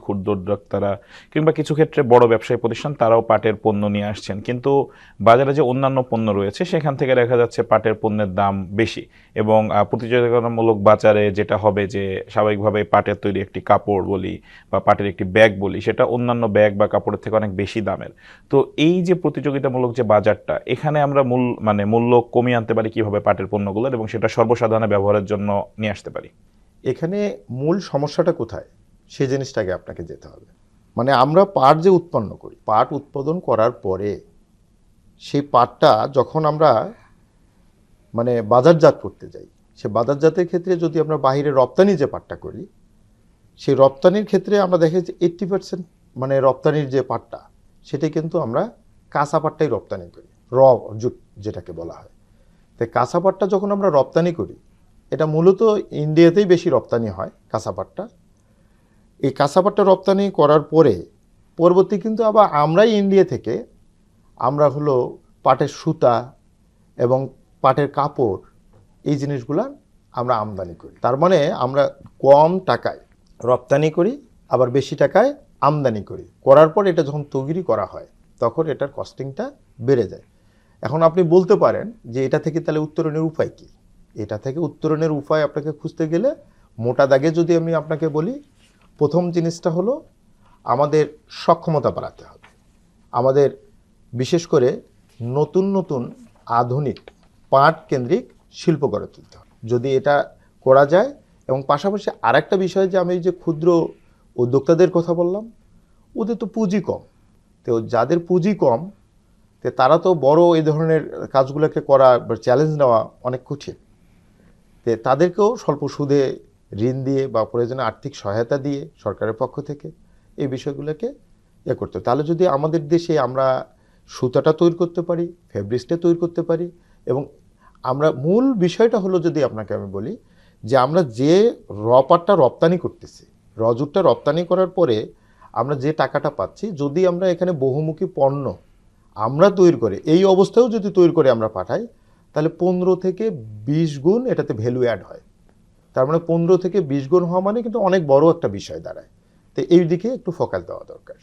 ক্ষুদ্র উদ্যোক্তারা কিংবা কিছু ক্ষেত্রে বড় ব্যবসায়ী প্রতিষ্ঠান তারাও পাটের পণ্য নিয়ে আসছেন, কিন্তু বাজারে যে অন্যান্য পণ্য রয়েছে সেখান থেকে দেখা যাচ্ছে পাটের পণ্যের দাম বেশি। এবং প্রতিযোগিতামূলক বাজারে যেটা হবে যে স্বাভাবিকভাবে পাটের তৈরি একটি কাপড় বলি বা পাটের একটি ব্যাগ বলি, সেটা অন্যান্য ব্যাগ বা কাপড়ের থেকে অনেক বেশি দামের। তো এই যে প্রতিযোগিতামূলক যে বাজারটা, এখানে আমরা মূল্য কমিয়ে আনতে পারি কিভাবে পাটের পণ্যগুলোর, এবং সেটা সর্বসাধারণের ব্যবহারের জন্য নিয়ে আসতে পারি? এখানে মূল সমস্যাটা কোথায় সেই জিনিসটাকে আপনাকে যেতে হবে। মানে আমরা পাট যে উৎপন্ন করি, পাট উৎপাদন করার পরে সেই পাটটা যখন আমরা মানে বাজারজাত করতে যাই, সে বাজারজাতের ক্ষেত্রে যদি আমরা বাইরে রপ্তানি যে পাটটা করি, সেই রপ্তানির ক্ষেত্রে আমরা দেখি যে 80% মানে রপ্তানির যে পাটটা, সেটা কিন্তু আমরা কাঁচা পাটটাই রপ্তানি করি, জুট যেটাকে বলা হয়। তাই কাঁচা পাটটা যখন আমরা রপ্তানি করি, এটা মূলত ইন্ডিয়াতেই বেশি রপ্তানি হয় কাঁচা পাটটা। এই কাঁচা পাটটা রপ্তানি করার পরে পরবর্তী কিন্তু আবার আমরাই ইন্ডিয়া থেকে আমরা হলো পাটের সুতা এবং পাটের কাপড়, এই জিনিসগুলো আমরা আমদানি করি। তার মানে আমরা কম টাকায় রপ্তানি করি, আবার বেশি টাকায় আমদানি করি। করার পর এটা যখন তৈরি করা হয় তখন এটার কস্টিংটা বেড়ে যায়। এখন আপনি বলতে পারেন যে এটা থেকে তাহলে উত্তরণের উপায় কী? এটা থেকে উত্তরণের উপায় আপনাকে খুঁজতে গেলে মোটা দাগে যদি আমি আপনাকে বলি, প্রথম জিনিসটা হলো আমাদের সক্ষমতা বাড়াতে হবে। আমাদের বিশেষ করে নতুন নতুন আধুনিক পাট কেন্দ্রিক শিল্প গড়ে তুলতে হবে। যদি এটা করা যায়, এবং পাশাপাশি আরেকটা বিষয় যে আমি যে ক্ষুদ্র উদ্যোক্তাদের কথা বললাম, ওদের তো পুঁজি কম। তো যাদের পুঁজি কম, তো তারা তো বড় এই ধরনের কাজগুলোকে করা বা চ্যালেঞ্জ নেওয়া অনেক কঠিন। তো তাদেরকেও স্বল্প সুদে ঋণ দিয়ে বা প্রয়োজনে আর্থিক সহায়তা দিয়ে সরকারের পক্ষ থেকে এই বিষয়গুলোকে করতে হবে। তাহলে যদি আমাদের দেশে আমরা সুতাটা তৈরি করতে পারি, ফেব্রিক্সটা তৈরি করতে পারি, এবং আমরা মূল বিষয়টা হলো যদি আপনাকে আমি বলি যে আমরা যে পাটটা রপ্তানি করতেছি, জুটটা রপ্তানি করার পরে আমরা যে টাকাটা পাচ্ছি, যদি আমরা এখানে বহুমুখী পণ্য আমরা তৈরি করে এই অবস্থায়ও যদি তৈরি করে আমরা পাঠাই, তাহলে 15 থেকে 20 গুণ এটাতে ভ্যালু অ্যাড হয়। তার মানে 15 থেকে 20 গুণ হওয়া মানে কিন্তু অনেক বড় একটা বিষয় দাঁড়ায়। তো এই দিকে একটু ফোকাস দেওয়া দরকার।